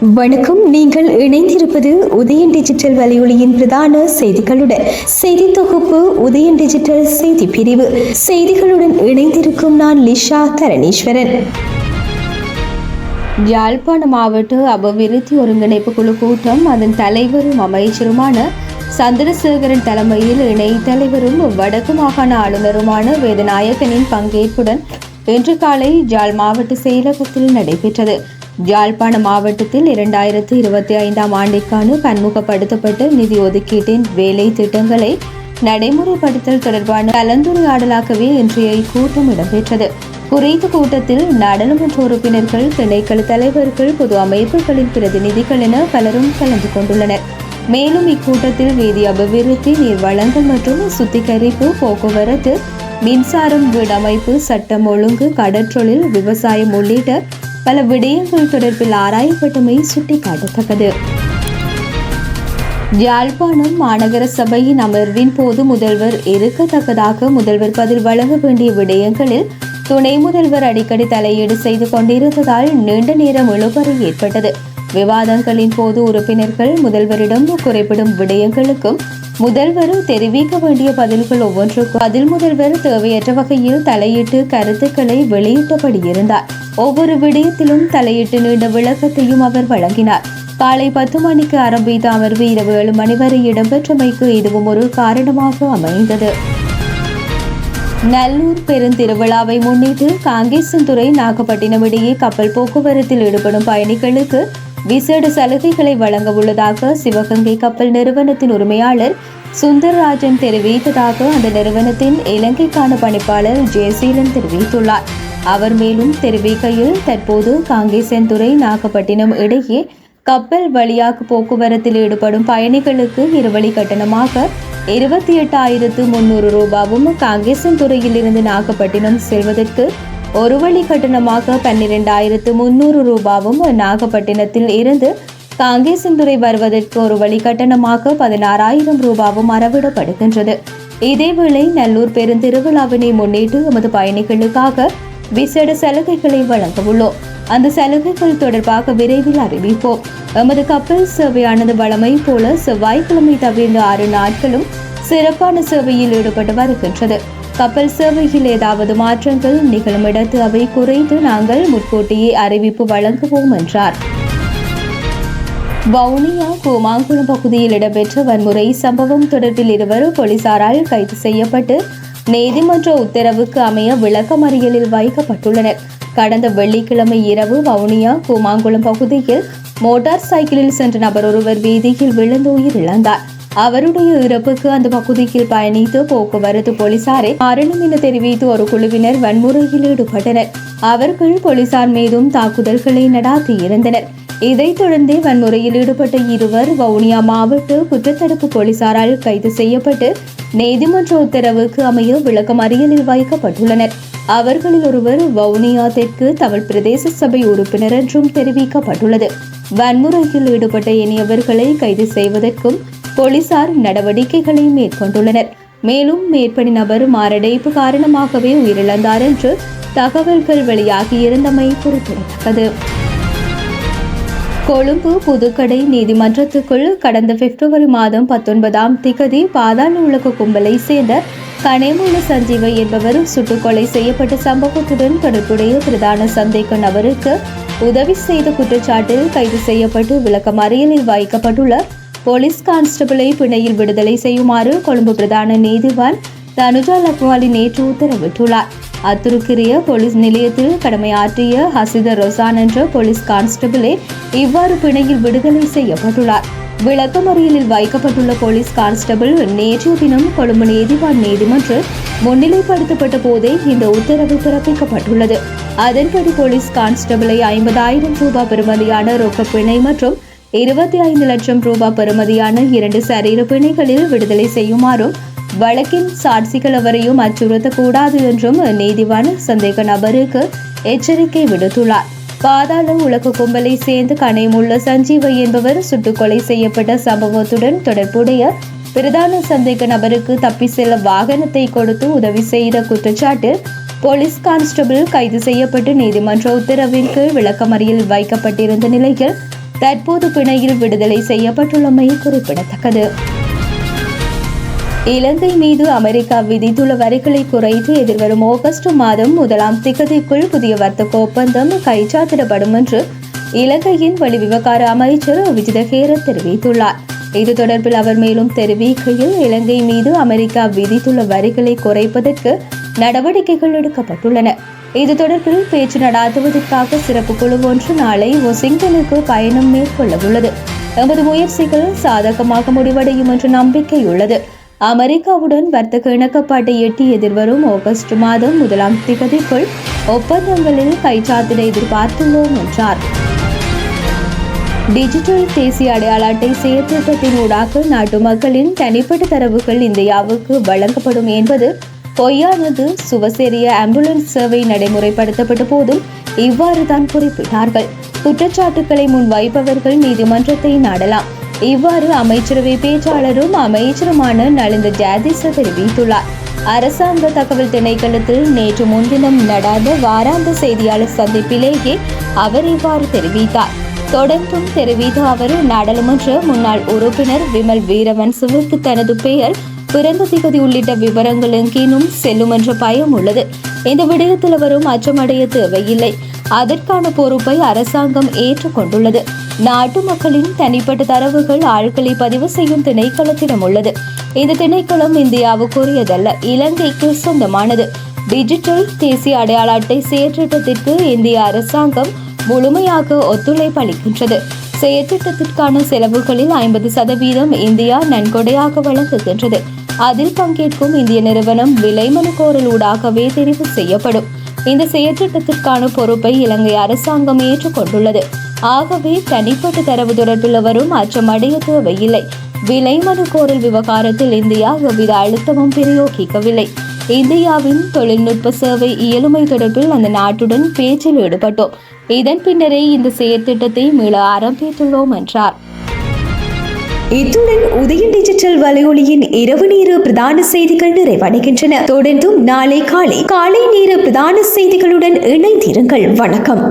வணக்கம். நீங்கள் இணைந்திருப்பது உதயன் டிஜிட்டல் வலையொலியின் பிரதான செய்திகளுடன். செய்தி தொகுப்பு உதயன் டிஜிட்டல் செய்தி பிரிவு. செய்திகளுடன் இணைந்திருக்கும் நான் லிஷா தரணீஸ்வரன். யாழ்ப்பாண மாவட்ட அபிவிருத்தி ஒருங்கிணைப்பு குழு கூட்டம் அதன் தலைவரும் அமைச்சருமான சந்திரசேகரன் தலைமையில் இணை தலைவரும் வடக்கு மாகாண ஆளுநருமான வேதநாயகனின் பங்கேற்புடன் இன்று காலை யாழ் மாவட்ட செயலகத்தில் நடைபெற்றது. யாழ்ப்பாண மாவட்டத்தில் 2025ஆம் ஆண்டிற்கான பன்முகப்படுத்தப்பட்ட நிதி ஒதுக்கீட்டின் வேலை திட்டங்களை நடைமுறைப்படுத்தல் தொடர்பான கலந்துரையாடலாகவே இன்றைய கூட்டம் இடம்பெற்றது. குறித்த கூட்டத்தில் நாடாளுமன்ற உறுப்பினர்கள், திணைக்கள தலைவர்கள், பொது அமைப்புகளின் பிரதிநிதிகள் என பலரும் கலந்து கொண்டுள்ளனர். மேலும் இக்கூட்டத்தில் வீதி அபிவிருத்தி, நீர் வழங்கல் மற்றும் சுத்திகரிப்பு, போக்குவரத்து, மின்சாரம், வீடமைப்பு, சட்டம் ஒழுங்கு, கடற்றொழில், விவசாயம் உள்ளிட்ட பல விடயங்கள் தொடர்பில் ஆராயப்பட்டமை சுட்டிக்காட்டத்தக்கது. யாழ்ப்பாணம் மாநகர சபையின் அமர்வின் போது முதல்வர் இருக்கத்தக்கதாக முதல்வர் பதில் வழங்க வேண்டிய விடயங்களில் துணை முதல்வர் அடிக்கடி தலையீடு செய்து கொண்டிருந்ததால் நீண்ட நேரம் இழுபறி ஏற்பட்டது. விவாதங்களின் போது உறுப்பினர்கள் முதல்வரிடம் குறிப்பிடும் விடயங்களுக்கும் முதல்வர் தெரிவிக்க வேண்டிய பதில்கள் ஒவ்வொன்றுக்கும் பதில் முதல்வர் தேவையற்ற வகையில் தலையிட்டு கருத்துக்களை வெளியிட்டபடி இருந்தார். ஒவ்வொரு விடயத்திலும் தலையிட்டு நீண்ட விளக்கத்தையும் அவர் வழங்கினார். காலை 10 மணிக்கு ஆரம்பித்த அமர்வு இரவு 7 மணி வரை இடம்பெற்றமைக்கு இதுவும் ஒரு காரணமாக அமைந்தது. நல்லூர் பெருந்திருவிழாவை முன்னிட்டு காங்கேசன்துறை நாகப்பட்டினம் இடையே கப்பல் போக்குவரத்தில் ஈடுபடும் பயணிகளுக்கு விசேட சலுகைகளை வழங்க உள்ளதாக சிவகங்கை கப்பல் நிறுவனத்தின் உரிமையாளர் சுந்தர்ராஜன் தெரிவித்ததாக அந்த நிறுவனத்தின் இலங்கைக்கான பணிப்பாளர் ஜெயசீலன் தெரிவித்துள்ளார். அவர் மேலும் தெரிவிக்கையில், தற்போது காங்கேசன்துறை நாகப்பட்டினம் இடையே கப்பல் வழியாக போக்குவரத்தில் ஈடுபடும் பயணிகளுக்கு இருவழி கட்டணமாக 28,300 ரூபாவும், காங்கேசன்துறையில் இருந்து நாகப்பட்டினம் செல்வதற்கு ஒரு வழி கட்டணமாக 12,300 ரூபாவும், நாகப்பட்டினத்தில் இருந்து காங்கேசன்துறை வருவதற்கு ஒரு வழி கட்டணமாக 16,000 ரூபாவும் அறவிடப்படுகின்றது. இதேவேளை நல்லூர் பெருந்திருவிழாவினை முன்னிட்டு எமது பயணிகளுக்காக விசேட சலுகைகளை வழங்க உள்ளோம். அந்த சலுகைகள் தொடர்பாக விரைவில் அறிவிப்போம். எமது கப்பல் சேவையானது வழமை போல செவ்வாய்க்கிழமை தவிர்ந்த 6 நாட்களும் சிறப்பான சேவையில் ஈடுபட்டு வருகின்றது. கப்பல் சேவையில் ஏதாவது மாற்றங்கள் நிகழும் இடத்து அவை குறைத்து நாங்கள் முன்கூட்டியே அறிவிப்பு வழங்குவோம் என்றார். வவுனியா கூமாங்குளம் பகுதியில் இடம்பெற்ற வன்முறை சம்பவம் தொடர்பில் 2 போலீசாரால் கைது செய்யப்பட்டு நீதிமன்ற உத்தரவுக்கு அமைய விளக்கமறியலில் வைக்கப்பட்டுள்ளனர். கடந்த வெள்ளிக்கிழமை இரவு வவுனியா கூமாங்குளம் பகுதியில் மோட்டார் சைக்கிளில் சென்ற நபர் ஒருவர் வீதியில் விழுந்து உயிரிழந்தார். அவருடைய இறப்புக்கு அந்த பகுதியில் பயணித்து போக்குவரத்து போலீசாரை மரணம் என தெரிவித்து ஒரு குழுவினர் வன்முறையில் ஈடுபட்டனர். அவர்கள் போலீசார் மீதும் தாக்குதல்களை நடாத்தியிருந்தனர். இதைத் தொடர்ந்து வன்முறையில் ஈடுபட்ட 2 வவுனியா மாவட்ட குற்றத்தடுப்பு போலீசாரால் கைது செய்யப்பட்டு நீதிமன்ற உத்தரவுக்கு அமைய விளக்கமறியலில் வைக்கப்பட்டுள்ளனர். அவர்களில் ஒருவர் வவுனியா தெற்கு தமிழ் பிரதேச சபை உறுப்பினர் என்றும் தெரிவிக்கப்பட்டுள்ளது. வன்முறையில் ஈடுபட்ட இனியவர்களை கைது செய்வதற்கும் போலீசார் நடவடிக்கைகளை மேற்கொண்டுள்ளனர். மேலும் மேற்படி நபர் மாரடைப்பு காரணமாகவே உயிரிழந்தார் என்று தகவல்கள் வெளியாகியிருந்தமை குறிப்பிடத்தக்கது. கொழும்பு புதுக்கடை நீதிமன்றத்துக்குள் கடந்த பிப்ரவரி மாதம் 19ஆம் திகதி பாதாள உலக கும்பலை சேர்ந்த கனேமுள்ள சஞ்சீவ என்பவர் சுட்டுக்கொலை செய்யப்பட்ட சம்பவத்துடன் தொடர்புடைய பிரதான சந்தேக நபருக்கு உதவி செய்த குற்றச்சாட்டில் கைது செய்யப்பட்டு விளக்கமறியலில் வைக்கப்பட்டுள்ள போலீஸ் கான்ஸ்டபிளை பிணையில் விடுதலை செய்யுமாறு கொழும்பு பிரதான நீதிவான் தனுஜா லக்வாலி நேற்று உத்தரவிட்டுள்ளார். அத்துருக்கிரிய போலீஸ் நிலையத்தில் கடமையாற்றிய ஹசித ரொசான் என்ற போலீஸ் கான்ஸ்டபிளே இவ்வாறு பிணையில் விடுதலை செய்யப்பட்டுள்ளார். விளக்கமறியலில் வைக்கப்பட்டுள்ள போலீஸ் கான்ஸ்டபிள் நேற்றைய தினம் கொழும்பு நீதிவான் நீதிமன்றம் முன்னிலைப்படுத்தப்பட்ட போதே இந்த உத்தரவு பிறப்பிக்கப்பட்டுள்ளது. அதன்படி போலீஸ் கான்ஸ்டபிளை 50,000 ரூபாய் பெறுமதியான ரொக்க பிணை மற்றும் 25 லட்சம் ரூபாய் பெறுமதியான 2 சரீர பிணைகளில் விடுதலை செய்யுமாறும் வழக்கின் சாட்சிகள் அவரையும் அச்சுறுத்தக்கூடாது என்றும் நீதிவான் சந்தேக நபருக்கு எச்சரிக்கை விடுத்துள்ளார். பாதாள உலக கும்பலை சேர்ந்து கனேமுள்ள சஞ்சீவ என்பவர் சுட்டுக்கொலை செய்யப்பட்ட சம்பவத்துடன் தொடர்புடைய பிரதான சந்தேக நபருக்கு தப்பி செல்ல வாகனத்தை கொடுத்து உதவி செய்த குற்றச்சாட்டு போலீஸ் கான்ஸ்டபிள் கைது செய்யப்பட்டு நீதிமன்ற உத்தரவின் கீழ் விளக்கமறியலில் வைக்கப்பட்டிருந்த நிலையில் தற்போது பிணையில் விடுதலை செய்யப்பட்டுள்ளமை குறிப்பிடத்தக்கது. இலங்கை மீது அமெரிக்கா விதித்துள்ள வரிகளை குறைத்து எதிர்வரும் ஆகஸ்ட் மாதம் 1ஆம் திகதிக்குள் புதிய வர்த்தக ஒப்பந்தம் கைச்சாத்திடப்படும் என்று இலங்கையின் வெளிவிவகார அமைச்சர் விஜித ஹேர தெரிவித்துள்ளார். இது தொடர்பில் அவர் மேலும் தெரிவிக்கையில், இலங்கை மீது அமெரிக்கா விதித்துள்ள வரிகளை குறைப்பதற்கு நடவடிக்கைகள் எடுக்கப்பட்டுள்ளன. இது தொடர்பில் பேச்சு நடாத்துவதற்காக சிறப்பு குழு ஒன்று நாளை வாஷிங்டனுக்கு பயணம் மேற்கொள்ள உள்ளது. எமது முயற்சிகள் சாதகமாக முடிவடையும் என்ற நம்பிக்கை உள்ளது. அமெரிக்காவுடன் வர்த்தக இணக்கப்பாட்டை எட்டி எதிர்வரும் ஆகஸ்ட் மாதம் 1ஆம் திகதிக்குள் ஒப்பந்தங்களில் கைச்சாத்திட எதிர்பார்த்துள்ளோம் என்றார். டிஜிட்டல் தேசிய அடையாள அட்டை செயற்திட்டத்தின் ஊடாக நாட்டு மக்களின் தனிப்பட்ட தரவுகள் இந்தியாவுக்கு வழங்கப்படும் என்பது பொய்யானது. சுவசேரிய ஆம்புலன்ஸ் சேவை நடைமுறைப்படுத்தப்பட்ட போதும் இவ்வாறு தான் குறிப்பிட்டார்கள். குற்றச்சாட்டுக்களை முன்வைப்பவர்கள் நீதிமன்றத்தை நாடலாம். இவ்வாறு அமைச்சரவை பேச்சாளரும் அமைச்சருமான நலிந்த ஜாதிச தெரிவித்துள்ளார். அரசாங்க தகவல் திணைக்களத்தில் நேற்று முன்தினம் நடாந்த வாராந்த செய்தியாளர் சந்திப்பிலேயே அவர் இவ்வாறு தெரிவித்தார். தொடர்ந்தும் தெரிவித்த அவர், நாடாளுமன்ற முன்னாள் உறுப்பினர் விமல் வீரவன்சவுக்கு தனது பெயர், பிறந்த திகதி உள்ளிட்ட விவரங்கள் எங்கேனும் செல்லும் என்ற பயம் உள்ளது. இந்த விடயத்தில் அவரும் அச்சமடைய தேவையில்லை. அதற்கான பொறுப்பை அரசாங்கம் ஏற்றுக்கொண்டுள்ளது. நாட்டு மக்களின் தனிப்பட்ட தரவுகள் ஆட்களை பதிவு செய்யும் திணைக்களத்திடம் உள்ளது. இந்த திணைக்களம் இந்தியாவுக்குரியதல்ல, இலங்கைக்கு சொந்தமானது. டிஜிட்டல் தேசிய அடையாள அட்டை செயற்திட்டத்திற்கு இந்திய அரசாங்கம் முழுமையாக ஒத்துழைப்பு அளிக்கின்றது. செயற்திட்டத்திற்கான செலவுகளில் 50% இந்தியா நன்கொடையாக வழங்குகின்றது. அதில் பங்கேற்கும் இந்திய நிறுவனம் விலை மனு கோரல் ஊடாகவே தெரிவு செய்யப்படும். இந்த செயற்திட்டத்திற்கான பொறுப்பை இலங்கை அரசாங்கம் ஏற்றுக்கொண்டுள்ளது. ஆகவே தனிப்பட்ட தரவு தொடர்பில் வரும் அச்சமடைய தேவையில்லை. விலை மனு கோரல் விவகாரத்தில் இந்தியா எவ்வித அழுத்தமும் பிரயோகிக்கவில்லை. இந்தியாவின் தொழில்நுட்ப சேவை இயலுமை தொடர்பில் அந்த நாட்டுடன் பேச்சில் ஈடுபட்டோம். இதன் பின்னரே இந்த செயற்திட்டத்தை மீள ஆரம்பித்துள்ளோம் என்றார். இத்துடன் உதயன் டிஜிட்டல் வலையொலியின் இரவு நேர பிரதான செய்திகள் நிறைவடைகின்றன. தொடர்ந்தும் நாளை காலை நேர பிரதான செய்திகளுடன் இணைந்திருங்கள். வணக்கம்.